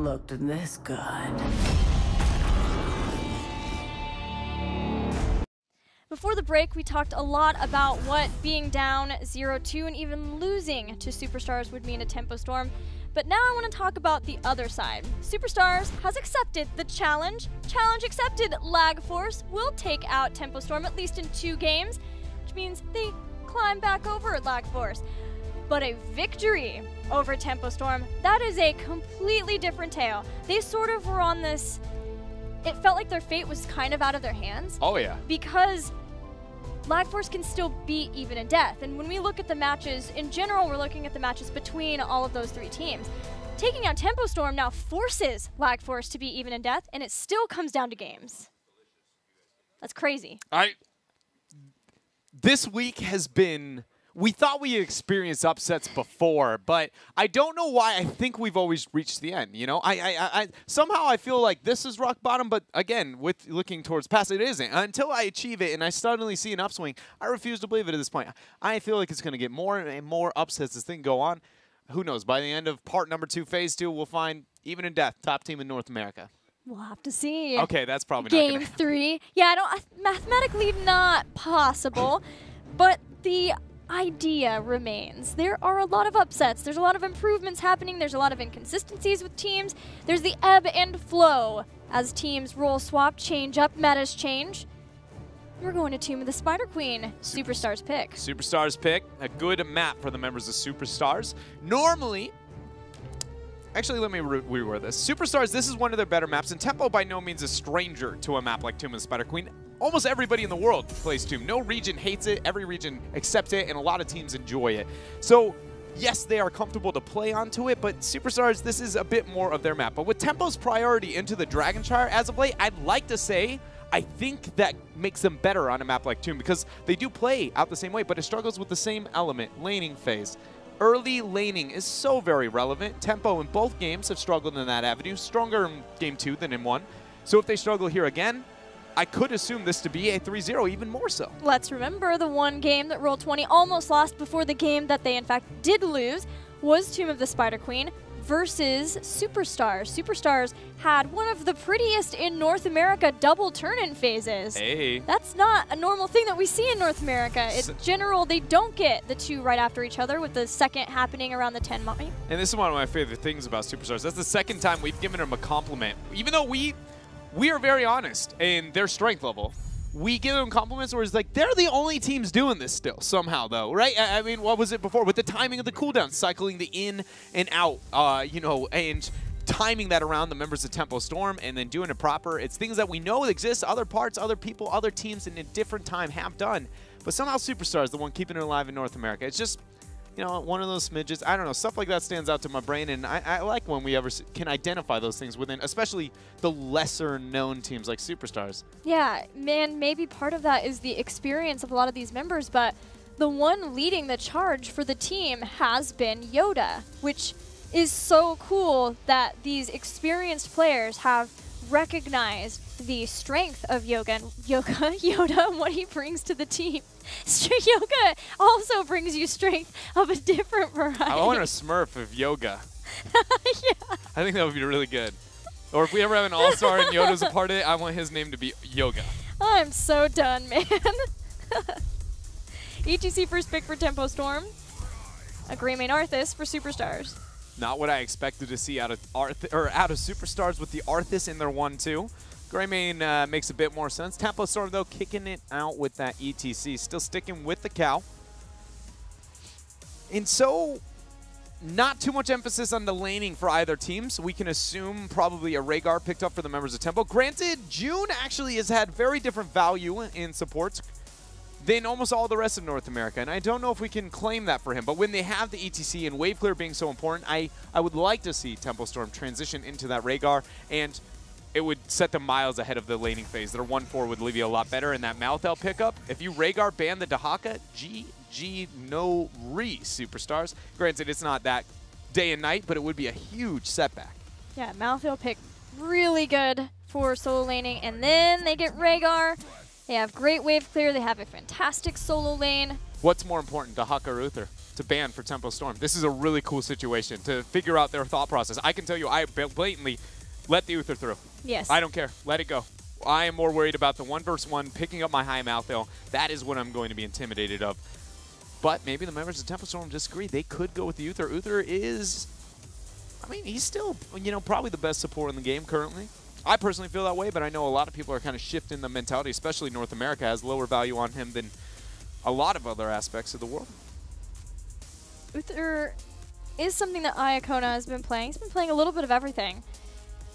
looked this good. Before the break, we talked a lot about what being down 0-2 and even losing to Superstars would mean to Tempo Storm. But now I want to talk about the other side. Superstars has accepted the challenge. Challenge accepted. Lag Force will take out Tempo Storm at least in 2 games, which means they climb back over Lag Force. But a victory over Tempo Storm, that is a completely different tale. They sort of were on this, it felt like their fate was kind of out of their hands. Oh yeah. Because Lag Force can still beat even in death. And when we look at the matches, in general, we're looking at the matches between all of those 3 teams. Taking out Tempo Storm now forces Lag Force to be even in death, and it still comes down to games. That's crazy. This week has been, we thought we experienced upsets before, but I don't know why I think we've always reached the end, you know? Somehow I feel like this is rock bottom, but again, with looking towards past, it isn't. Until I achieve it and I suddenly see an upswing, I refuse to believe it at this point. I feel like it's going to get more and more upsets as things go on. Who knows? By the end of part number 2, phase 2, we'll find, even in death, top team in North America. We'll have to see. Okay, that's probably Game not going to 3. Yeah, mathematically not possible, but the idea remains. There are a lot of upsets. There's a lot of improvements happening. There's a lot of inconsistencies with teams. There's the ebb and flow as teams roll swap, change up, metas change. We're going to Tomb of the Spider Queen, Superstars pick. Superstars pick, a good map for the members of Superstars. Normally, actually let me reword this. Superstars, this is one of their better maps, and Tempo by no means a stranger to a map like Tomb of the Spider Queen. Almost everybody in the world plays Tomb. No region hates it, every region accepts it, and a lot of teams enjoy it. So, yes, they are comfortable to play onto it, but Superstars, this is a bit more of their map. But with Tempo's priority into the Dragonshire as of late, I'd like to say I think that makes them better on a map like Tomb because they do play out the same way, but it struggles with the same element, laning phase. Early laning is so very relevant. Tempo in both games have struggled in that avenue, stronger in game 2 than in 1. So if they struggle here again, I could assume this to be a 3-0, even more so. Let's remember the one game that Roll20 almost lost before the game that they in fact did lose was Tomb of the Spider Queen versus Superstars. Superstars had one of the prettiest in North America double turn-in phases. Hey. That's not a normal thing that we see in North America. In general, they don't get the 2 right after each other, with the second happening around the 10 mark. And this is one of my favorite things about Superstars. That's the second time we've given them a compliment. Even though we are very honest in their strength level. We give them compliments where it's like, they're the only teams doing this still, somehow, though, right? I mean, what was it before? With the timing of the cooldown, cycling the in and out, you know, and timing that around the members of Tempo Storm and then doing it proper. It's things that we know exist, other parts, other people, other teams in a different time have done. But somehow Superstar is the one keeping it alive in North America. It's just, you know, one of those smidges. I don't know. Stuff like that stands out to my brain, and I like when we ever can identify those things within, especially the lesser-known teams like Superstars. Yeah, man, maybe part of that is the experience of a lot of these members, but the one leading the charge for the team has been Yoda, which is so cool that these experienced players have recognized the strength of Yoda and what he brings to the team. Yoga also brings you strength of a different variety. I want a Smurf of Yoga. Yeah. I think that would be really good. Or if we ever have an all-star and Yoda's a part of it, I want his name to be Yoga. I'm so done, man. HGC first pick for Tempo Storm. A Greymane Arthas for Superstars. Not what I expected to see out of Superstars with the Arthas in their 1-2. Greymane makes a bit more sense. Tempo Storm, though, kicking it out with that ETC. Still sticking with the cow. And so, not too much emphasis on the laning for either team, so we can assume probably a Rhaegar picked up for the members of Tempo. Granted, June actually has had very different value in supports than almost all the rest of North America, and I don't know if we can claim that for him. But when they have the ETC and wave clear being so important, I would like to see Tempo Storm transition into that Rhaegar, and it would set them miles ahead of the laning phase. Their 1-4 would leave you a lot better, and that Malthel pickup, if you Rhaegar ban the Dahaka, GG no Superstars. Granted, it's not that day and night, but it would be a huge setback. Yeah, Malthel pick really good for solo laning, and then they get Rhaegar. They have great wave clear. They have a fantastic solo lane. What's more important, Dahaka or Uther? to ban for Tempo Storm. This is a really cool situation to figure out their thought process. I can tell you, I blatantly let the Uther through. Yes. I don't care. Let it go. I am more worried about the 1v1 picking up my high Malthael. That is what I'm going to be intimidated of. But maybe the members of Tempo Storm disagree. They could go with the Uther. Uther is, I mean, he's still, you know, probably the best support in the game currently. I personally feel that way, but I know a lot of people are kind of shifting the mentality, especially North America has lower value on him than a lot of other aspects of the world. Uther is something that Iacona has been playing. He's been playing a little bit of everything.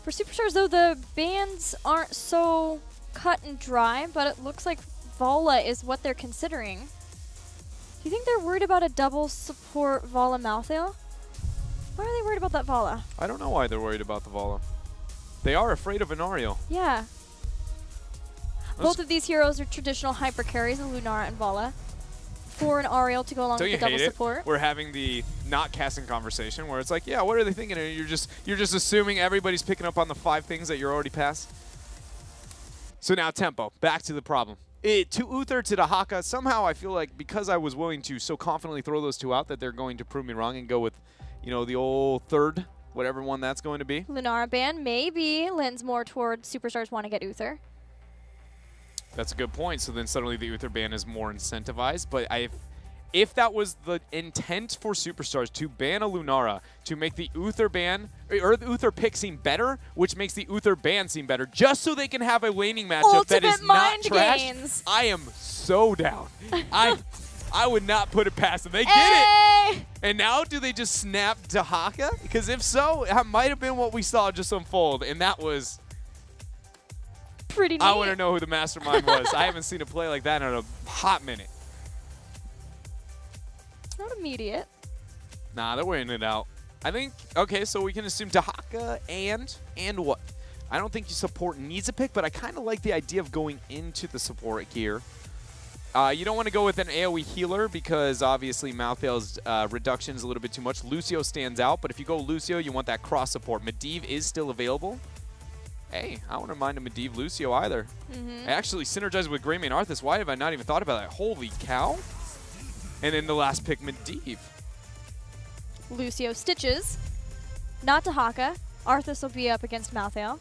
For Superstars, though, the bans aren't so cut and dry, but it looks like Vala is what they're considering. Do you think they're worried about a double support Vala Malthael? Why are they worried about that Vala? I don't know why they're worried about the Vala. They are afraid of an Ariel. Yeah. Both of these heroes are traditional hyper carries, Lunara and Vala. For an Ariel to go along with the double support. We're having the not casting conversation where it's like, yeah, what are they thinking? And you're just assuming everybody's picking up on the 5 things that you're already past. So now Tempo, back to the problem. To Uther, to Dahaka, somehow I feel like because I was willing to so confidently throw those 2 out that they're going to prove me wrong and go with, you know, the old third, whatever one that's going to be. Lunara ban maybe lends more toward Superstars want to get Uther. That's a good point. So then suddenly the Uther ban is more incentivized. But if that was the intent for Superstars to ban a Lunara, to make the Uther ban, or the Uther pick seem better, which makes the Uther ban seem better, just so they can have a laning matchup that is not trash, I am so down. I would not put it past them. They get it. And now do they just snap Dahaka? Because if so, that might have been what we saw just unfold. And that was pretty neat. I want to know who the mastermind was. I haven't seen a play like that in a hot minute. Not immediate. Nah, they're wearing it out. I think, okay, so we can assume Dahaka and what? I don't think your support needs a pick, but I kind of like the idea of going into the support gear. You don't want to go with an AoE healer because obviously Malthael's reduction is a little bit too much. Lucio stands out, but if you go Lucio, you want that cross support. Medivh is still available. Hey, I wouldn't mind a Medivh Lucio either. I actually synergize with Greymane Arthas. Why have I not even thought about that? Holy cow. And then the last pick, Medivh. Lucio Stitches. Not Dahaka. Arthas will be up against Malthael.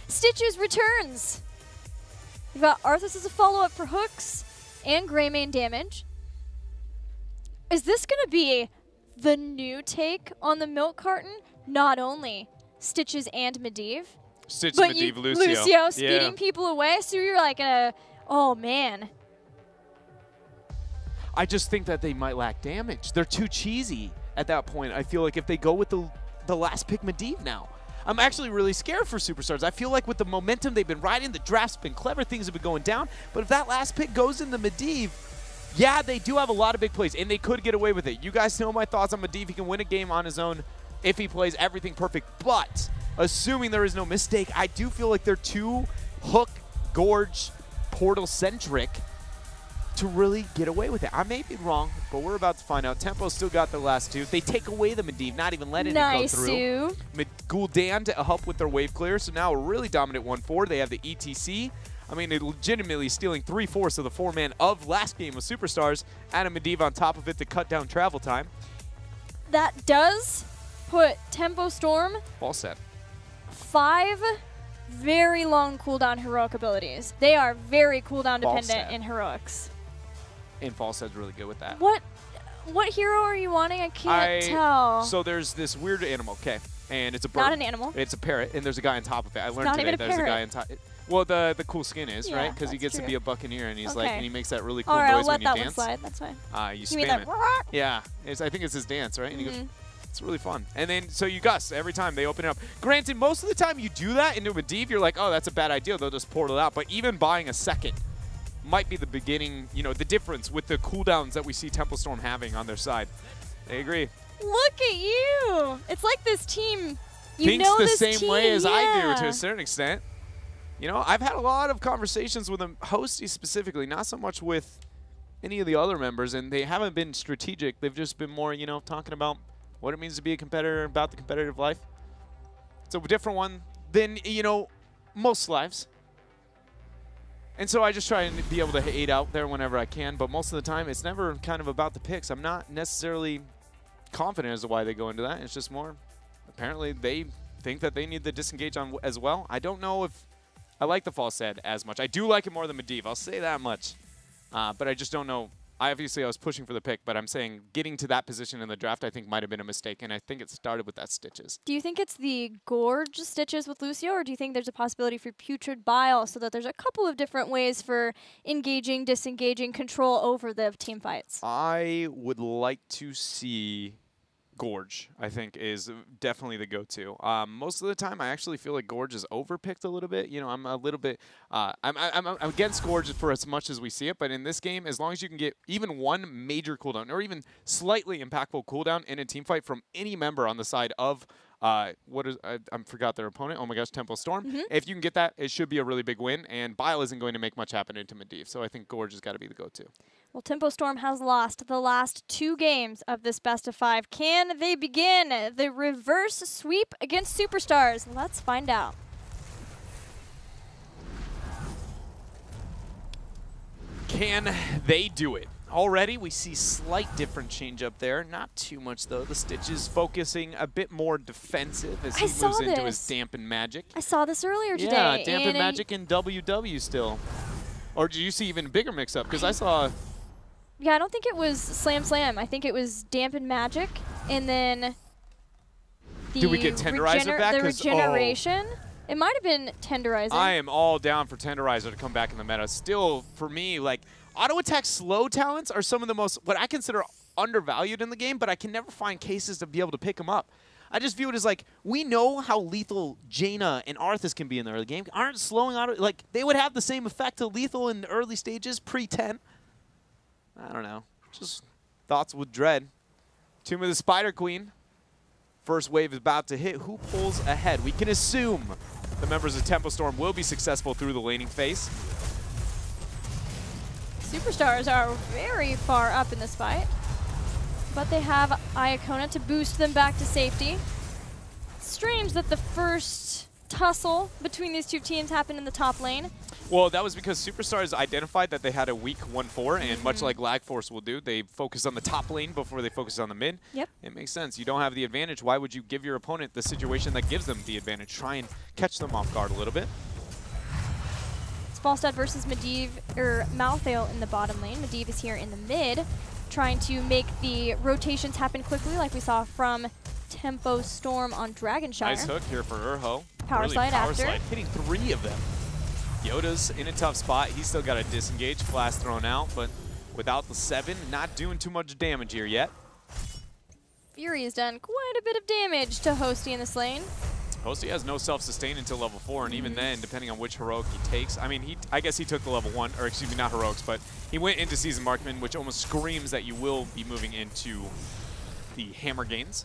Stitches returns. You've got Arthas as a follow-up for hooks and Greymane damage. Is this going to be the new take on the milk carton? Not only Stitches and Medivh, Stitch, but Medivh, Lucio speeding people away, so you're like, oh man. I just think that they might lack damage. They're too cheesy at that point. I feel like if they go with the last pick Medivh now. I'm actually really scared for Superstars. I feel like with the momentum they've been riding, the draft's been clever, things have been going down. But if that last pick goes into Medivh, yeah, they do have a lot of big plays, and they could get away with it. You guys know my thoughts on Medivh. He can win a game on his own if he plays everything perfect. But assuming there is no mistake, I do feel like they're too hook, gorge, portal-centric to really get away with it. I may be wrong, but we're about to find out. Tempo's still got the last 2. They take away the Medivh, not even letting it go through. Gul'dan to help with their wave clear, so now a really dominant 1-4. They have the ETC. I mean, they're legitimately stealing 3/4 of the 4-man of last game of Superstars. Add a Medivh on top of it to cut down travel time. That does put Tempo Storm False set. 5 very long cooldown heroic abilities. They are very cooldown dependent in heroics. And False set's really good with that. What hero are you wanting? I can't tell. So there's this weird animal, okay, and it's a bird. Not an animal. It's a parrot, and there's a guy on top of it. I learned today there's a guy on top. Well, the cool skin is, right? Because he gets to be a buccaneer, and he's like, and he makes that really cool noise when you dance. I'll let that one slide. That's fine. You spam it. Yeah, I think it's his dance, right? And he goes, it's really fun. And then, so you Gus every time they open it up. Granted, most of the time you do that into a Medivh, you're like, oh, that's a bad idea. They'll just portal out. But even buying a second might be the beginning, you know, the difference with the cooldowns that we see Tempo Storm having on their side. I agree. Look at you. It's like this team, thinks the same way as I do to a certain extent. You know, I've had a lot of conversations with them, Hosty specifically, not so much with any of the other members, and they haven't been strategic. They've just been more, you know, talking about what it means to be a competitor, about the competitive life. It's a different one than, you know, most lives. And so I just try and be able to aid out there whenever I can, but most of the time it's never kind of about the picks. I'm not necessarily confident as to why they go into that. It's just more, apparently they think that they need the disengage on as well. I don't know if I like the false head as much. I do like it more than Medivh, I'll say that much. But I just don't know. I was pushing for the pick, but I'm saying getting to that position in the draft I think might have been a mistake, and I think it started with that Stitches. Do you think it's the Gorge Stitches with Lucio, or do you think there's a possibility for Putrid Bile, so that there's a couple of different ways for engaging, disengaging, control over the team fights? I would like to see Gorge, I think, is definitely the go-to. Most of the time, I actually feel like Gorge is overpicked a little bit. You know, I'm a little bit, I'm against Gorge for as much as we see it, but in this game, as long as you can get even one major cooldown or even slightly impactful cooldown in a team fight from any member on the side of I forgot their opponent. Oh my gosh, Tempo Storm. If you can get that, it should be a really big win, and Bile isn't going to make much happen into Medivh, so I think Gorge has got to be the go-to. Well, Tempo Storm has lost the last 2 games of this best-of-5. Can they begin the reverse sweep against Superstars? Let's find out. Can they do it? Already, we see slight different change up there. Not too much, though. The Stitches focusing a bit more defensive as he moves into his Dampen Magic. I saw this earlier today. Yeah, Dampen Magic and WW still. Or do you see even bigger mix-up? Because I saw... Yeah, I don't think it was Slam Slam. I think it was Dampen Magic, and then the do we get Tenderizer back? The regeneration. Oh. It might have been Tenderizer. I am all down for Tenderizer to come back in the meta. Still, for me, like, auto attack slow talents are some of the most, what I consider undervalued in the game, but I can never find cases to be able to pick them up. I just view it as like, we know how lethal Jaina and Arthas can be in the early game. Aren't slowing auto, like, they would have the same effect to lethal in the early stages, pre-10. I don't know. Just thoughts with dread. Tomb of the Spider Queen. First wave is about to hit. Who pulls ahead? We can assume the members of Tempo Storm will be successful through the laning phase. Superstars are very far up in this fight, but they have Iacona to boost them back to safety. It's strange that the first tussle between these two teams happened in the top lane. Well, that was because Superstars identified that they had a weak 1-4, and much like Lag Force will do, they focus on the top lane before they focus on the mid. Yep. It makes sense. You don't have the advantage. Why would you give your opponent the situation that gives them the advantage? Try and catch them off guard a little bit. It's Falstad versus Medivh, or Malthael in the bottom lane. Medivh is here in the mid, trying to make the rotations happen quickly like we saw from Tempo Storm on Dragonshire. Nice hook here for Urho. Power slide after. Hitting 3 of them. Yoda's in a tough spot. He's still got a disengage, flash thrown out, but without the 7, not doing too much damage here yet. Fury has done quite a bit of damage to Hosty in this lane. Hosty has no self-sustain until level 4, and even then, depending on which heroic he takes, I mean, I guess he took the level 1, or excuse me, not heroics, but he went into Season Markman, which almost screams that you will be moving into the hammer gains.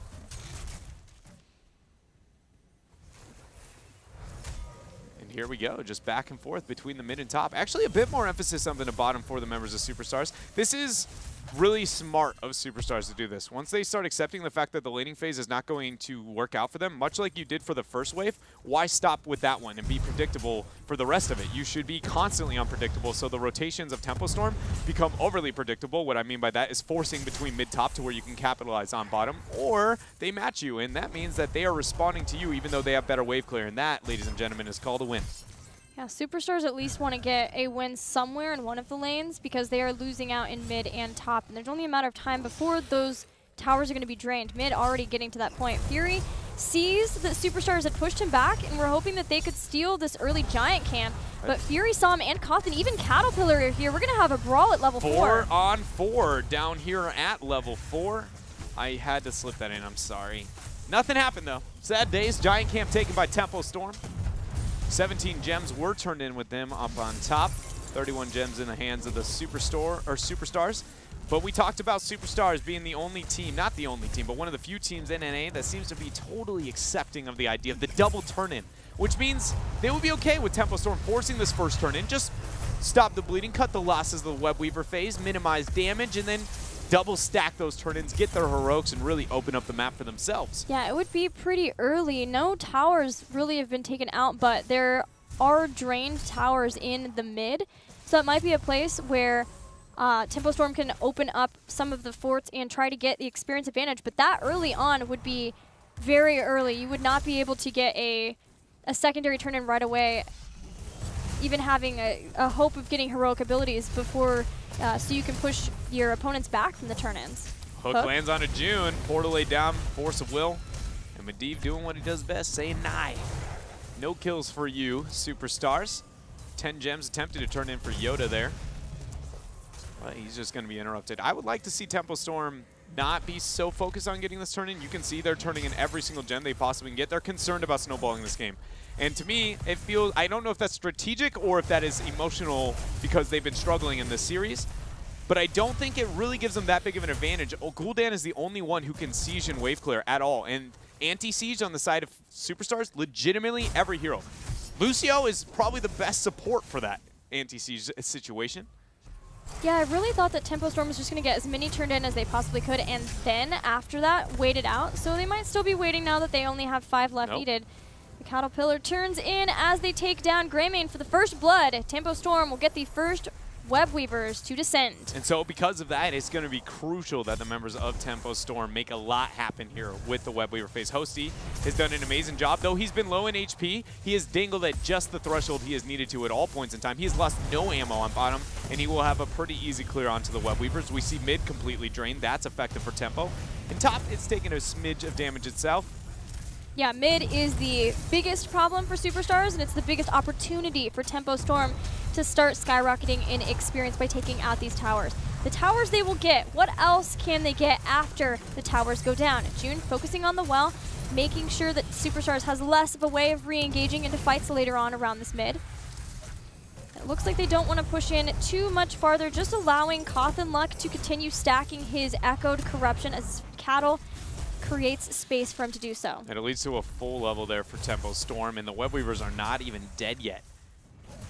Here we go, just back and forth between the mid and top. Actually, a bit more emphasis on the bottom for the members of Superstars. This is really smart of Superstars to do this. Once they start accepting the fact that the laning phase is not going to work out for them, much like you did for the first wave, why stop with that one and be predictable for the rest of it? You should be constantly unpredictable, so the rotations of Tempo Storm become overly predictable. What I mean by that is forcing between mid-top to where you can capitalize on bottom, or they match you, and that means that they are responding to you even though they have better wave clear, and that, ladies and gentlemen, is called a win. Yeah, Superstars at least want to get a win somewhere in one of the lanes because they are losing out in mid and top, and there's only a matter of time before those towers are going to be drained. Mid already getting to that point. Fury sees that Superstars had pushed him back, and we're hoping that they could steal this early giant camp, but Fury saw him and Cawthon, even Caterpillar are here. We're going to have a brawl at level 4. 4 on 4 down here at level 4. I had to slip that in, I'm sorry. Nothing happened though. Sad days, giant camp taken by Tempo Storm. 17 gems were turned in with them up on top. 31 gems in the hands of the Superstars. But we talked about Superstars being the only team, not the only team, but one of the few teams in NA that seems to be totally accepting of the idea of the double turn-in, which means they would be okay with Tempo Storm forcing this first turn-in. Just stop the bleeding, cut the losses of the Web Weaver phase, minimize damage, and then double stack those turn-ins, get their heroics, and really open up the map for themselves. Yeah, it would be pretty early. No towers really have been taken out, but there are drained towers in the mid, so it might be a place where Tempo Storm can open up some of the forts and try to get the experience advantage, but that early on would be very early. You would not be able to get a secondary turn-in right away, even having a hope of getting heroic abilities before, so you can push your opponents back from the turn-ins. Hook lands on a June, Portal laid down, Force of Will, and Medivh doing what he does best, saying nigh. No kills for you, Superstars. 10 gems attempted to turn in for Yoda there. But he's just going to be interrupted. I would like to see Tempo Storm not be so focused on getting this turn in. You can see they're turning in every single gem they possibly can get. They're concerned about snowballing this game. And to me, it feels, I don't know if that's strategic or if that is emotional because they've been struggling in this series. But I don't think it really gives them that big of an advantage. Gul'dan is the only one who can siege and wave clear at all. And anti-siege on the side of Superstars, legitimately every hero. Lucio is probably the best support for that anti-siege situation. Yeah, I really thought that Tempo Storm was just going to get as many turned in as they possibly could, and then after that, wait it out. So they might still be waiting now that they only have 5 left needed. The Caterpillar turns in as they take down Greymane for the first blood. Tempo Storm will get the first Web Weavers to descend. And so because of that, it's going to be crucial that the members of Tempo Storm make a lot happen here with the Web Weaver phase. Hosty has done an amazing job. Though he's been low in HP, he has dangled at just the threshold he has needed to at all points in time. He has lost no ammo on bottom, and he will have a pretty easy clear onto the Web Weavers. We see mid completely drained. That's effective for Tempo. And top, it's taking a smidge of damage itself. Yeah, mid is the biggest problem for Superstars, and it's the biggest opportunity for Tempo Storm to start skyrocketing in experience by taking out these towers. The towers they will get, what else can they get after the towers go down? June focusing on the well, making sure that Superstars has less of a way of re-engaging into fights later on around this mid. It looks like they don't want to push in too much farther, just allowing Koth and Luck to continue stacking his Echoed Corruption as Cattle creates space for him to do so. And it leads to a full level there for Tempo Storm, and the Web Weavers are not even dead yet.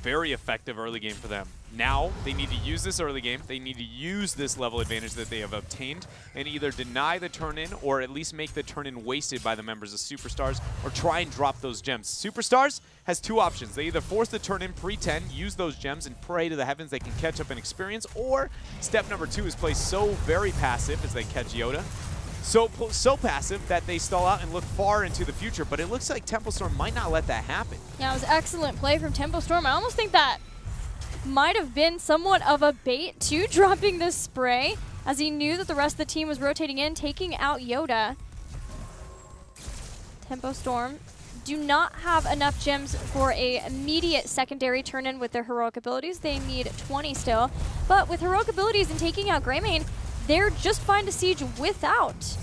Very effective early game for them. Now they need to use this early game. They need to use this level advantage that they have obtained and either deny the turn-in or at least make the turn-in wasted by the members of Superstars or try and drop those gems. Superstars has 2 options. They either force the turn-in pre-10, use those gems, and pray to the heavens they can catch up in experience, or step number 2 is play so very passive as they catch Yoda. So passive that they stall out and look far into the future, but it looks like Tempo Storm might not let that happen. Yeah, it was excellent play from Tempo Storm. I almost think that might have been somewhat of a bait to dropping this spray, as he knew that the rest of the team was rotating in, taking out Yoda. Tempo Storm do not have enough gems for a immediate secondary turn-in with their heroic abilities. They need 20 still, but with heroic abilities and taking out Greymane, they're just fine to siege without.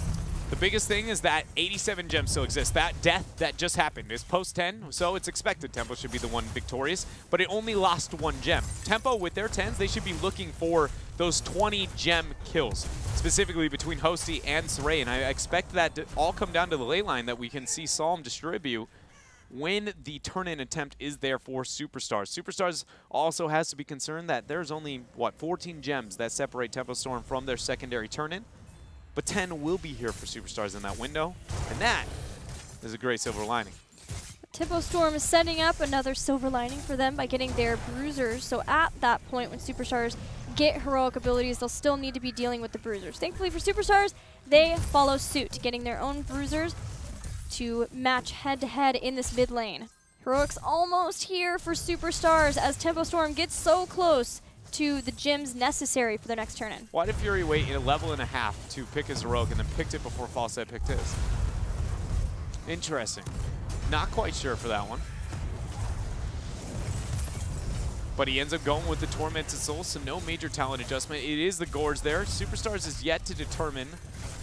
The biggest thing is that 87 gems still exist. That death that just happened is post-10, so it's expected Tempo should be the one victorious, but it only lost 1 gem. Tempo, with their 10s, they should be looking for those 20 gem kills, specifically between Hosty and Saray, and I expect that to all come down to the ley line that we can see Psalm distribute when the turn-in attempt is there for Superstars. Superstars also has to be concerned that there's only, what, 14 gems that separate Tempo Storm from their secondary turn-in, but 10 will be here for Superstars in that window, and that is a great silver lining. Tempo Storm is setting up another silver lining for them by getting their bruisers, so at that point when Superstars get heroic abilities, they'll still need to be dealing with the bruisers. Thankfully for Superstars, they follow suit, getting their own bruisers to match head-to-head in this mid lane. Heroics almost here for Superstars as Tempo Storm gets so close to the gems necessary for their next turn-in. Why did Fury wait a level and a half to pick his heroic and then picked it before Falset picked his? Interesting. Not quite sure for that one. But he ends up going with the Tormented Soul, so no major talent adjustment. It is the Gorge there. Superstars is yet to determine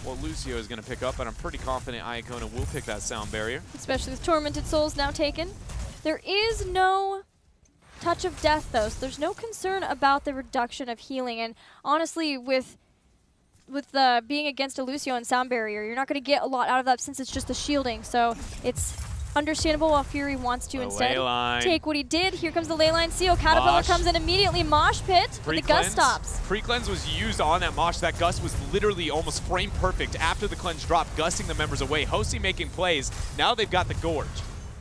what Lucio is going to pick up, but I'm pretty confident Iacona will pick that Sound Barrier. Especially with Tormented Souls now taken. There is no Touch of Death, though, so there's no concern about the reduction of healing. And honestly, with being against a Lucio and Sound Barrier, you're not going to get a lot out of that since it's just the shielding. So it's understandable while Fury wants to instead take what he did. Here comes the ley line seal. Caterpillar comes in immediately. Mosh pit, but the gust stops. Pre-cleanse was used on that Mosh. That gust was literally almost frame perfect after the cleanse dropped, gusting the members away. Hosty making plays. Now they've got the Gorge.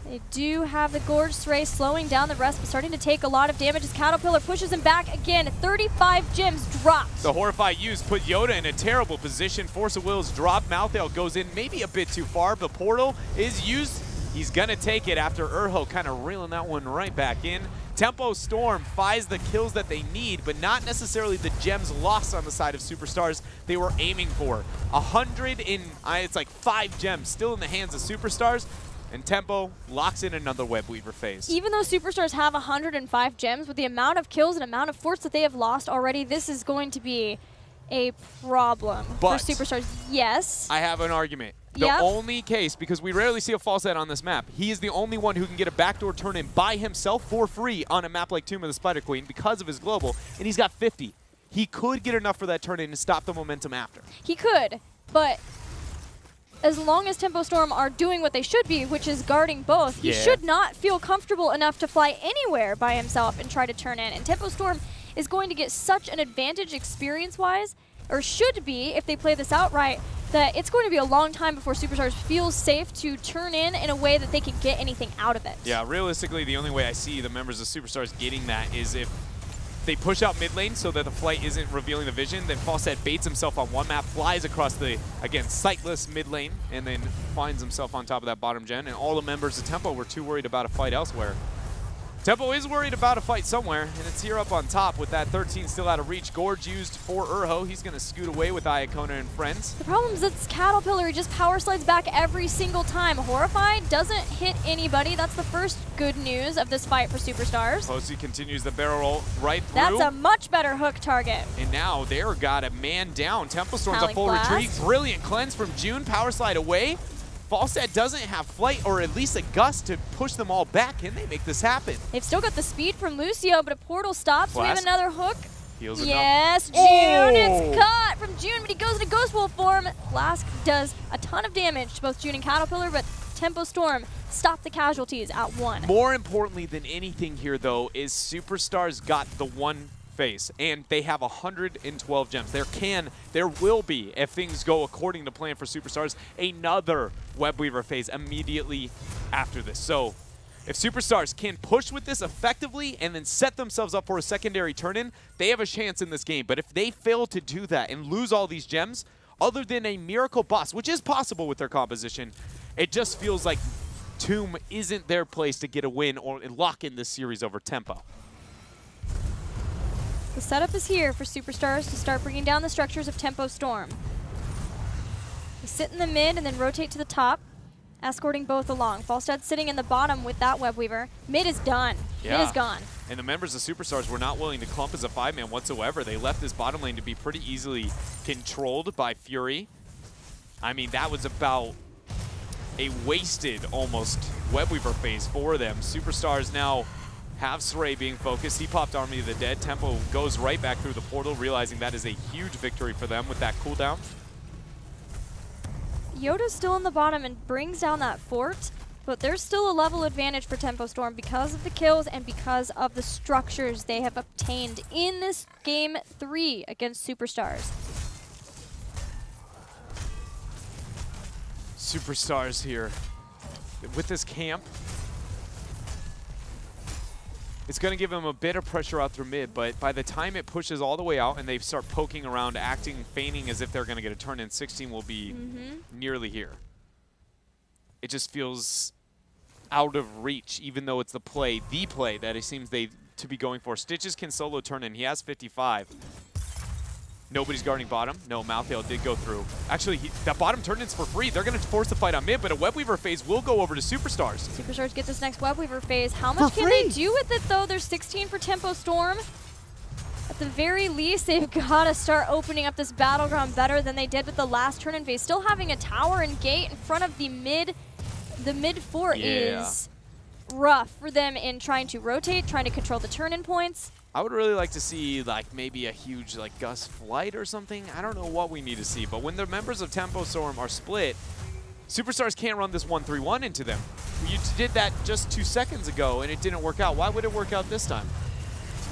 They do have the Gorge Stray slowing down the rest, but starting to take a lot of damage as Caterpillar pushes him back again. 35 gems dropped. The Horrify use put Yoda in a terrible position. Force of Will's drop. Malthael goes in maybe a bit too far. The portal is used. He's going to take it after Urho kind of reeling that one right back in. Tempo Storm finds the kills that they need, but not necessarily the gems lost on the side of Superstars they were aiming for. 100 in, it's like 5 gems still in the hands of Superstars. And Tempo locks in another Web Weaver phase. Even though Superstars have 105 gems, with the amount of kills and amount of forts that they have lost already, this is going to be a problem for Superstars. Yes. I have an argument. The only case, because we rarely see a Falset on this map, he is the only one who can get a backdoor turn-in by himself for free on a map like Tomb of the Spider Queen because of his global, and he's got 50. He could get enough for that turn-in to stop the momentum after. He could, but as long as Tempo Storm are doing what they should be, which is guarding both, he should not feel comfortable enough to fly anywhere by himself and try to turn in. And Tempo Storm is going to get such an advantage experience-wise, or should be if they play this out right, that it's going to be a long time before Superstars feels safe to turn in a way that they can get anything out of it. Yeah, realistically, the only way I see the members of Superstars getting that is if they push out mid lane so that the flight isn't revealing the vision, then Falset baits himself on one map, flies across the, again, sightless mid lane, and then finds himself on top of that bottom gen, and all the members of Tempo were too worried about a fight elsewhere. Tempo is worried about a fight somewhere, and it's here up on top with that 13 still out of reach. Gorge used for Urho. He's going to scoot away with Iacona and friends. The problem is it's Caterpillar. He just power slides back every single time. Horrify doesn't hit anybody. That's the first good news of this fight for Superstars. Posey continues the barrel roll right through. That's a much better hook target. And now they're got a man down. Tempo Storm's a full Blast. retreat. Brilliant cleanse from June. Power slide away. Falset doesn't have flight, or at least a gust to push them all back. Can they make this happen? They've still got the speed from Lucio, but a portal stops. Flask. We have another hook. Heals Yes, enough. June, it's caught from June, but he goes into Ghost Wolf form. Flask does a ton of damage to both June and Caterpillar, but Tempo Storm stopped the casualties at 1. More importantly than anything here, though, is Superstars got the one phase, and they have 112 gems. There will be, if things go according to plan for Superstars, another Web Weaver phase immediately after this. So if Superstars can push with this effectively and then set themselves up for a secondary turn-in, they have a chance in this game. But if they fail to do that and lose all these gems, other than a miracle boss, which is possible with their composition, it just feels like Tomb isn't their place to get a win or lock in this series over Tempo. The setup is here for Superstars to start bringing down the structures of Tempo Storm. They sit in the mid and then rotate to the top, escorting both along. Falstad sitting in the bottom with that Web Weaver. Mid is done. Yeah. Mid is gone. And the members of Superstars were not willing to clump as a 5-man whatsoever. They left this bottom lane to be pretty easily controlled by Fury. I mean, that was about a wasted, almost, Web Weaver phase for them. Superstars now have Sray being focused. He popped Army of the Dead. Tempo goes right back through the portal, realizing that is a huge victory for them with that cooldown. Yoda's still in the bottom and brings down that fort, but there's still a level advantage for Tempo Storm because of the kills and because of the structures they have obtained in this game 3 against Superstars. Superstars here with this camp. It's going to give them a bit of pressure out through mid, but by the time it pushes all the way out and they start poking around, acting, feigning as if they're going to get a turn in, 16 will be nearly here. It just feels out of reach, even though it's the play that it seems to be going for. Stitches can solo turn in. He has 55. Nobody's guarding bottom. No, Malthael did go through. Actually, that bottom turn-in's for free. They're going to force the fight on mid, but a Web Weaver phase will go over to Superstars. Superstars get this next Web Weaver phase. How much can they do with it, though? There's 16 for Tempo Storm. At the very least, they've got to start opening up this battleground better than they did with the last turn-in phase. Still having a tower and gate in front of the mid fort is rough for them in trying to rotate, trying to control the turn-in points. I would really like to see like maybe a huge like Gus flight or something. I don't know what we need to see, but when the members of Tempo Storm are split, Superstars can't run this 1-3-1 into them. You did that just 2 seconds ago and it didn't work out. Why would it work out this time?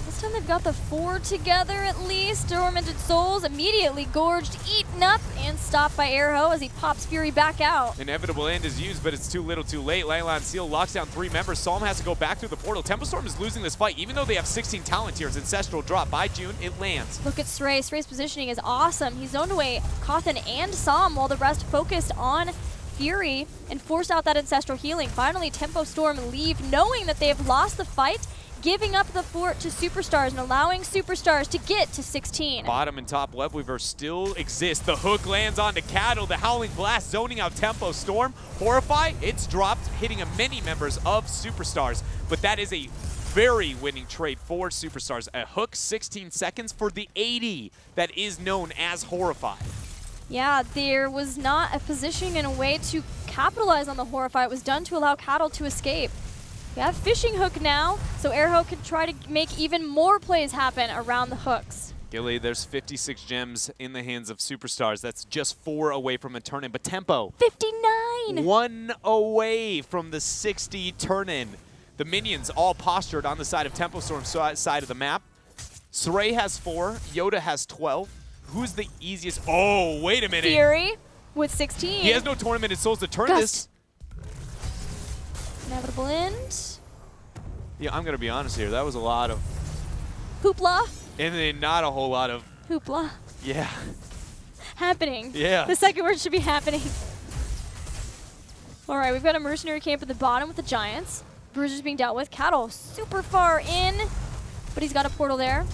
This time they've got the 4 together at least. Tormented Souls immediately gorged, eaten up, and stopped by Airho as he pops Fury back out. Inevitable end is used, but it's too little too late. Leyline Seal locks down 3 members. Psalm has to go back through the portal. Tempo Storm is losing this fight, even though they have 16 talent tiers. Ancestral drop by June, it lands. Look at Srey. Srey's positioning is awesome. He zoned away Cawthon and Psalm while the rest focused on Fury and forced out that Ancestral healing. Finally, Tempo Storm leave knowing that they have lost the fight, giving up the fort to Superstars and allowing Superstars to get to 16. Bottom and top Webweaver still exist. The hook lands onto Cattle. The Howling Blast zoning out Tempo Storm. Horrify, it's dropped, hitting many members of Superstars. But that is a very winning trade for Superstars. A hook, 16 seconds for the 80 that is known as Horrify. Yeah, there was not a positioning and a way to capitalize on the Horrify. It was done to allow Cattle to escape. We have Fishing Hook now, so Airho can try to make even more plays happen around the hooks. Gilly, there's 56 gems in the hands of Superstars. That's just 4 away from a turn-in, but Tempo. 59! 1 away from the 60 turn-in. The minions all postured on the side of Tempo Storm's side of the map. Srey has 4, Yoda has 12. Who's the easiest? Oh, wait a minute. Fury with 16. He has no Tormented Souls to turn Gust. this. Inevitable end. Yeah, I'm going to be honest here. That was a lot of... Hoopla. And then not a whole lot of... Hoopla. Yeah. Happening. Yeah. The second word should be happening. All right, we've got a mercenary camp at the bottom with the Giants. Bruiser's being dealt with. Cattle super far in, but he's got a portal there.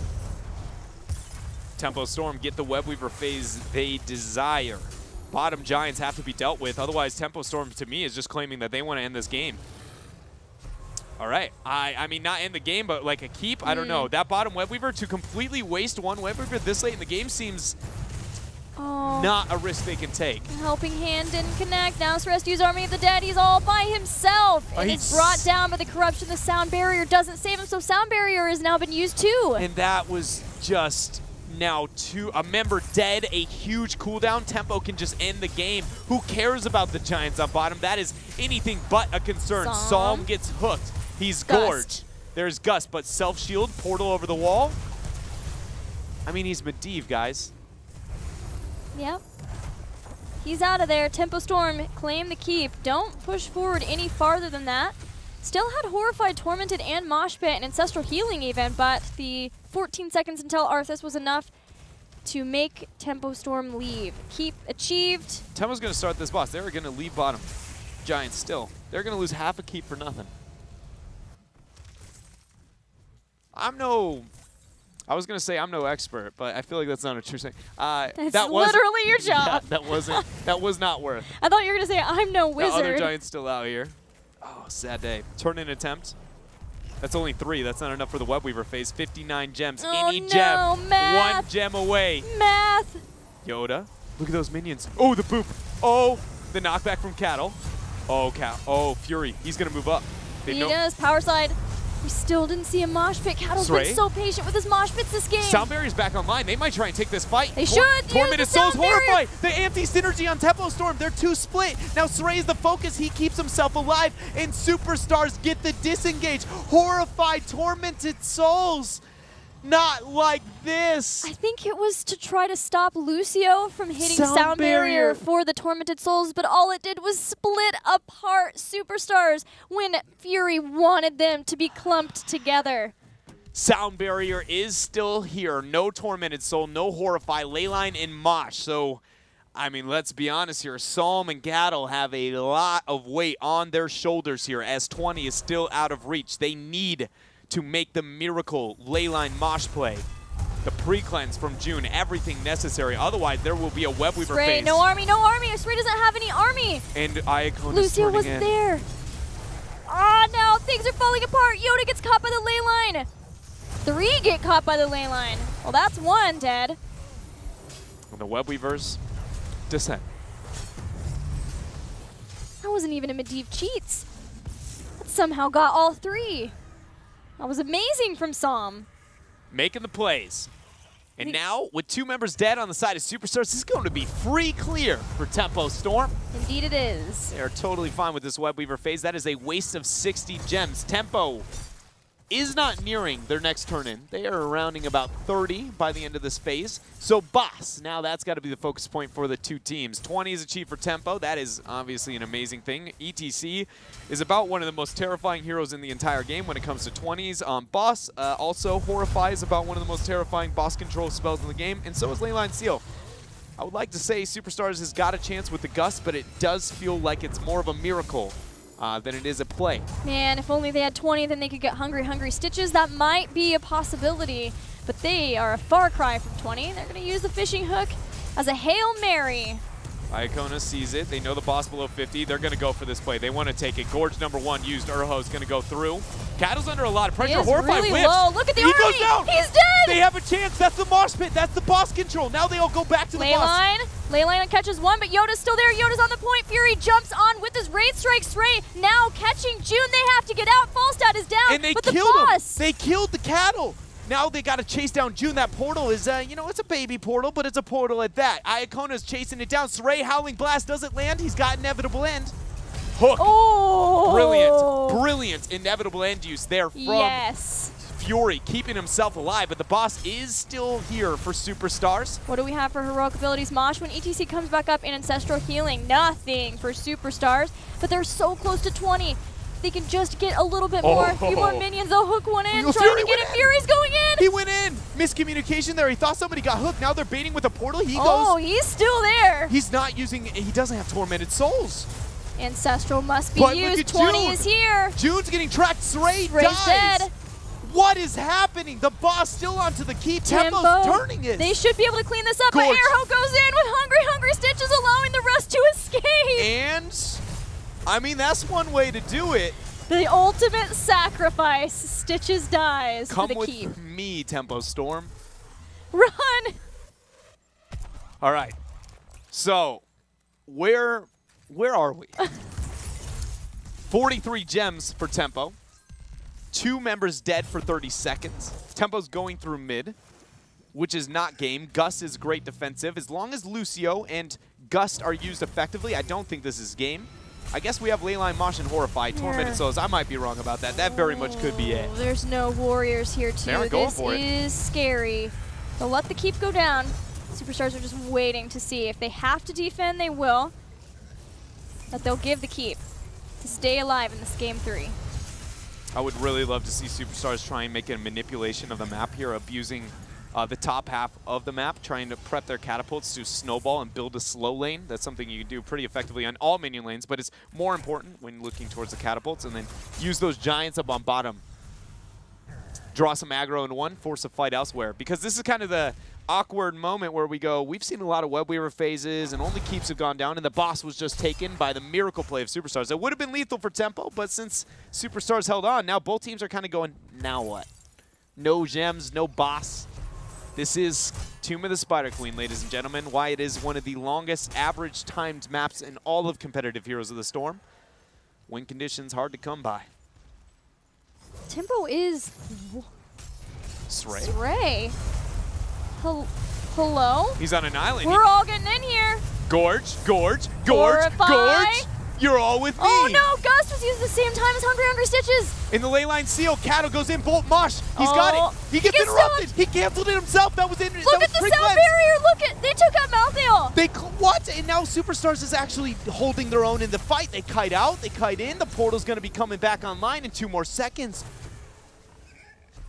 Tempo Storm get the Webweaver phase they desire. Bottom Giants have to be dealt with. Otherwise, Tempo Storm, to me, is just claiming that they want to end this game. All right. I mean, not end the game, but like a keep. I don't know. That bottom Webweaver, to completely waste one Webweaver this late in the game seems not a risk they can take. A helping hand didn't connect. Now Celestiu's Army of the Dead. He's all by himself. And he's brought down by the corruption. The sound barrier doesn't save him, so sound barrier has now been used too. And that was just... Now, a member dead, a huge cooldown. Tempo can just end the game. Who cares about the Giants on bottom? That is anything but a concern. Psalm gets hooked. He's gorged. There's Gust, but self-shield, portal over the wall. I mean, he's Medivh, guys. Yep. He's out of there. Tempo Storm claim the keep. Don't push forward any farther than that. Still had Horrified, Tormented, and Mosh Pit, and Ancestral Healing even, but the 14 seconds until Arthas was enough to make Tempo Storm leave. Keep achieved. Tempo's going to start this boss. They're going to leave bottom. Giants still. They're going to lose half a keep for nothing. I was going to say I'm no expert, but I feel like that's not a true thing. That's literally your job. Yeah, that was not worth. I thought you were going to say I'm no wizard. The other Giant's still out here. Oh, sad day. Turn-in attempt. That's only 3. That's not enough for the Webweaver phase. 59 gems. Oh, Any no, gem. math. 1 gem away. Math. Yoda. Look at those minions. Oh, the boop. Oh, the knockback from Cattle. Oh, Oh, Fury. He's going to move up. He does. Power slide. We still didn't see a mosh pit. Cattle's been so patient with his mosh pits this game. Sound Barrier's back online. They might try and take this fight. They should. Tormented Souls Horrify. The anti-synergy on Tempo Storm. They're 2 split. Now Srey is the focus. He keeps himself alive. And Superstars get the disengage. Horrified Tormented Souls. Not like this. I think it was to try to stop Lucio from hitting Sound Barrier for the Tormented Souls, but all it did was split apart Superstars when Fury wanted them to be clumped together. Sound Barrier is still here. No Tormented Soul, no Horrify, Leyline, and Mosh. So, I mean, let's be honest here. Psalm and Cattle have a lot of weight on their shoulders here as 20 is still out of reach. They need to make the miracle Leyline Mosh play. The pre-cleanse from June, everything necessary. Otherwise, there will be a Webweaver phase. No army, no army. Srey doesn't have any army. And Iacon Lucio wasn't there. Ah, now things are falling apart. Yoda gets caught by the ley line. 3 get caught by the ley line. Well, that's 1 dead. And the Webweavers descend. That wasn't even a Medivh cheats. That somehow got all 3. That was amazing from Psalm. Making the plays. And now, with 2 members dead on the side of Superstars, this is going to be free clear for Tempo Storm. Indeed it is. They are totally fine with this Webweaver phase. That is a waste of 60 gems. Tempo is not nearing their next turn-in. They are rounding about 30 by the end of this phase. So boss, now that's got to be the focus point for the two teams. 20 is achieved for Tempo. That is obviously an amazing thing. ETC is about one of the most terrifying heroes in the entire game when it comes to 20s. Boss also horrifies about one of the most terrifying boss control spells in the game, and so is Leyline Seal. I would like to say Superstars has got a chance with the Gust, but it does feel like it's more of a miracle than it is a play. Man, if only they had 20, then they could get Hungry Stitches. That might be a possibility, but they are a far cry from 20. They're going to use the fishing hook as a Hail Mary. Iacona sees it. They know the boss below 50. They're going to go for this play. They want to take it. Gorge #1 used. Urho's going to go through. Cattle's under a lot of pressure. Horrifying really whips. low. Look at the He army. goes down. He's dead. They have a chance. That's the mosh pit. That's the boss control. Now they all go back to the boss. Leyline catches one, but Yoda's still there. Yoda's on the point. Fury jumps on with his Wraith Strike. Stray now catching June. They have to get out. Falstad is down. And they but killed the him. boss. They killed the Cattle. Now they got to chase down June. That portal is, you know, it's a baby portal, but it's a portal at that. Iacona's chasing it down. Saray, Howling Blast doesn't land. He's got Inevitable End. Hook. Oh. Brilliant. Brilliant inevitable end use there from Fury, keeping himself alive, but the boss is still here for Superstars. What do we have for heroic abilities? Mosh, when ETC comes back up in Ancestral Healing, nothing for Superstars, but they're so close to 20. They can just get a little bit more. A few more minions, they'll hook one in. Trying to get it. Fury's going in. He went in. Miscommunication there. He thought somebody got hooked. Now they're baiting with a portal. He goes. Oh, he's still there. He's not using, he doesn't have Tormented Souls. Ancestral must be But used. 20 is here. June's getting tracked. Sray Ray's dies. dead. What is happening? The boss still onto the key. Tempo's turning it. They should be able to clean this up, but Airho goes in with Hungry Stitches, allowing the rest to escape. And, I mean, that's one way to do it. The ultimate sacrifice. Stitches dies Come for the with keep. me, Tempo Storm. Run! All right. So, where are we? 43 gems for Tempo. 2 members dead for 30 seconds. Tempo's going through mid, which is not game. Gust is great defensive. As long as Lucio and Gust are used effectively, I don't think this is game. I guess we have Leyline, Mosh, and Horrify. Tormented Souls. I might be wrong about that. That very much could be it. There's no warriors here, too. This is scary. They'll let the keep go down. Superstars are just waiting to see. If they have to defend, they will. But they'll give the keep to stay alive in this game 3. I would really love to see Superstars try and make a manipulation of the map here, abusing the top half of the map, trying to prep their catapults to snowball and build a slow lane. That's something you can do pretty effectively on all minion lanes, but it's more important when looking towards the catapults, and then use those giants up on bottom. Draw some aggro in one, force a fight elsewhere. Because this is kind of the awkward moment where we go, we've seen a lot of Webweaver phases, and only keeps have gone down, and the boss was just taken by the miracle play of Superstars. It would have been lethal for Tempo, but since Superstars held on, now both teams are kind of going, now what? No gems, no boss. This is Tomb of the Spider Queen, ladies and gentlemen. Why it is one of the longest average timed maps in all of competitive Heroes of the Storm. Win conditions hard to come by. Tempo is... Sray? Hello? He's on an island. We're all getting in here. Gorge. Horrify. Gorge. You're all with me. Oh no, Gust was used at the same time as Hungry Stitches. In the Leyline Seal, Cattle goes in, Bolt Mosh. He's got it. He gets interrupted. Stunned. He canceled it himself. That was in. Look at the sound barrier. Look at, they took out Malthael. What? And now Superstars is actually holding their own in the fight. They kite out, they kite in. The portal's going to be coming back online in 2 more seconds.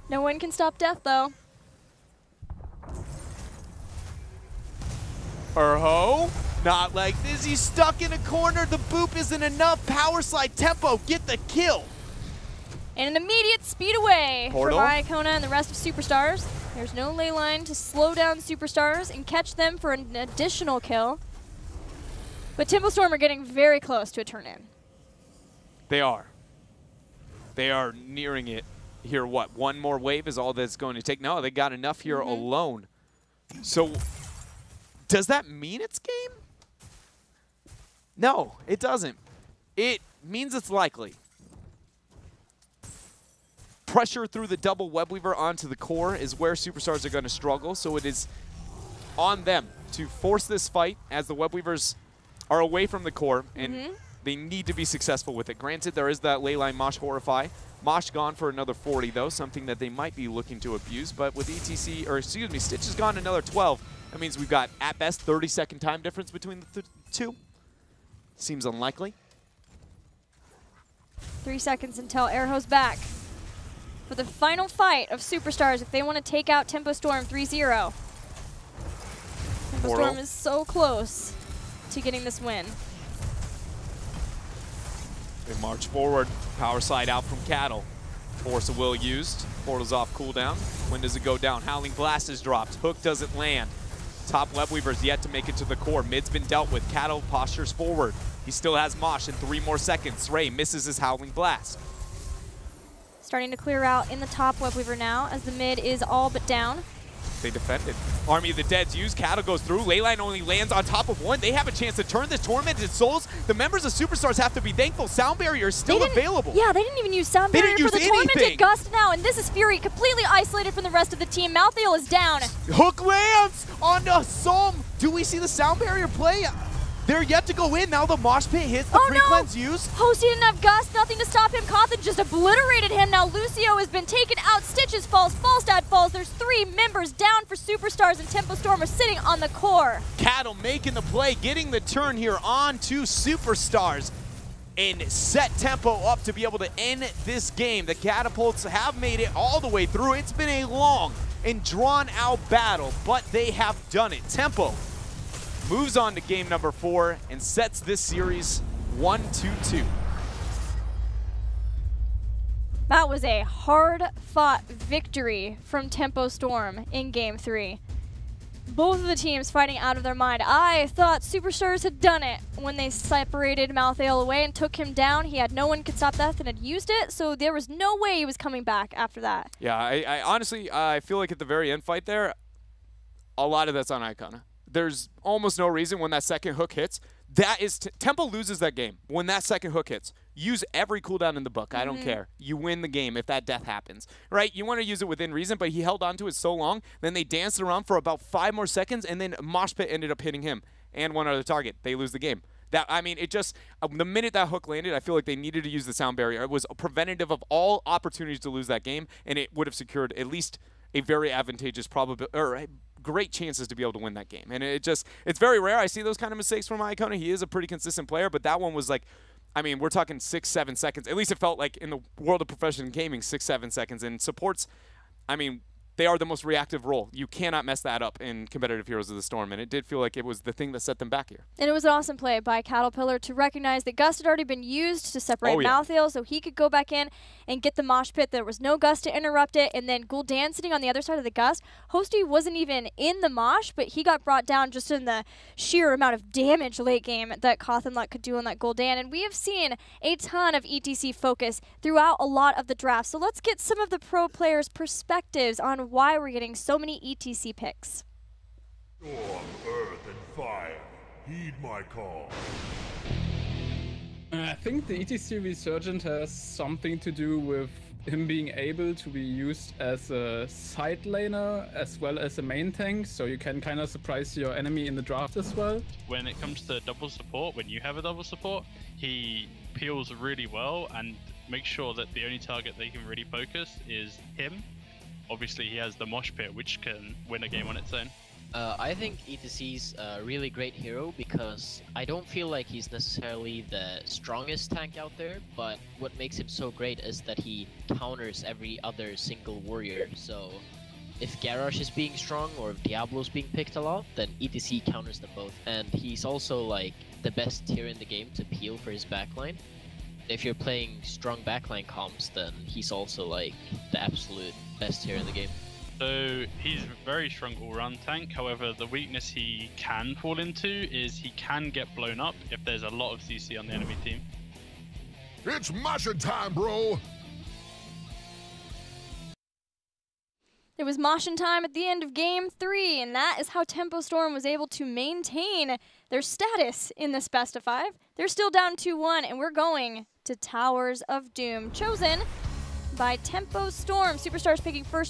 No one can stop death, though. Urho, not like this. He's stuck in a corner. The boop isn't enough. Power slide. Tempo, get the kill. And an immediate speed away Portal. from Iacona and the rest of Superstars. There's no ley line to slow down Superstars and catch them for an additional kill. But Tempo Storm are getting very close to a turn-in. They are. They are nearing it here. What, 1 more wave is all that's going to take? No, they got enough here alone. So does that mean it's game? No, it doesn't. It means it's likely. Pressure through the double Webweaver onto the core is where Superstars are going to struggle, so it is on them to force this fight as the Webweavers are away from the core and They need to be successful with it. Granted, there is that Leyline Mosh Horrify. Mosh gone for another 40, though, something that they might be looking to abuse. But with ETC, or excuse me, Stitch has gone another 12. That means we've got, at best, 30-second time difference between the two. Seems unlikely. 3 seconds until Airho's back for the final fight of Superstars if they want to take out Tempo Storm 3-0. Tempo Storm is so close to getting this win. They march forward. Power slide out from Cattle. Force of Will used. Portal's off cooldown. When does it go down? Howling Blast is dropped. Hook doesn't land. Top Webweaver's yet to make it to the core. Mid's been dealt with. Cattle postures forward. He still has Mosh in 3 more seconds. Ray misses his Howling Blast. Starting to clear out in the top Webweaver now as the mid is all but down. They defended. Army of the Dead's used. Cattle goes through. Leyline only lands on top of one. They have a chance to turn this Tormented Souls. The members of Superstars have to be thankful. Sound Barrier is still available. Yeah, they didn't even use Sound Barrier for the Tormented Gust now, and this is Fury completely isolated from the rest of the team. Malthael is down. Hook lands on the Psalm. Do we see the Sound Barrier play? They're yet to go in. Now the Mosh Pit hits. The pre-cleanse used. Hosty didn't have Gust. Nothing to stop him. Cawthon just obliterated him. Now Lucio has been taken out. Stitches falls. Falstad falls. There's 3 members down for Superstars, and Tempo Storm are sitting on the core. Cattle making the play, getting the turn here on to Superstars, and set Tempo up to be able to end this game. The Catapults have made it all the way through. It's been a long and drawn-out battle, but they have done it. Tempo moves on to game number 4 and sets this series 1-2-2. That was a hard-fought victory from Tempo Storm in game 3. Both of the teams fighting out of their mind. I thought Superstars had done it when they separated Malthael away and took him down. He had no one could stop that and had used it, so there was no way he was coming back after that. Yeah, I honestly, I feel like at the very end fight there, a lot of that's on Icona. There's almost no reason when that second hook hits. That is, Tempo loses that game when that second hook hits. Use every cooldown in the book. I don't care. You win the game if that death happens, right? You want to use it within reason, but he held on to it so long. Then they danced around for about 5 more seconds, and then Mosh Pit ended up hitting him and one other target. They lose the game. That, I mean, it just, the minute that hook landed, I feel like they needed to use the Sound Barrier. It was preventative of all opportunities to lose that game, and it would have secured at least a very advantageous probability, or great chances to be able to win that game. And it's very rare I see those kind of mistakes from Icona. He is a pretty consistent player, but that one was like, I mean, we're talking 6-7 seconds. At least it felt like in the world of professional gaming, 6-7 seconds. And supports, I mean, they are the most reactive role. You cannot mess that up in competitive Heroes of the Storm, and it did feel like it was the thing that set them back here. And it was an awesome play by Caterpillar to recognize that Gust had already been used to separate Malthael, so he could go back in and get the Mosh Pit. There was no Gust to interrupt it, and then Gul'dan sitting on the other side of the Gust. Hosty wasn't even in the Mosh, but he got brought down just in the sheer amount of damage late game that Cawthon Luck could do on that Gul'dan, and we have seen a ton of ETC focus throughout a lot of the drafts. So let's get some of the pro players' perspectives on why we're getting so many ETC picks. Storm, earth, and fire, heed my call. I think the ETC Resurgent has something to do with him being able to be used as a side laner as well as a main tank, so you can kind of surprise your enemy in the draft as well. When it comes to double support, when you have a double support, he peels really well and makes sure that the only target they can really focus is him. Obviously, he has the Mosh Pit, which can win a game on its own. I think ETC's a really great hero because I don't feel like he's necessarily the strongest tank out there, but what makes him so great is that he counters every other single warrior. So if Garrosh is being strong or if Diablo's being picked a lot, then ETC counters them both. And he's also like the best tier in the game to peel for his backline. If you're playing strong backline comps, then he's also like the absolute best tier in the game. So he's a very strong all-round tank. However, the weakness he can fall into is he can get blown up if there's a lot of CC on the enemy team. It's Masha time, bro! It was Moshin time at the end of Game 3, and that is how Tempo Storm was able to maintain their status in this best of 5. They're still down 2-1, and we're going to Towers of Doom, chosen by Tempo Storm. Superstars picking first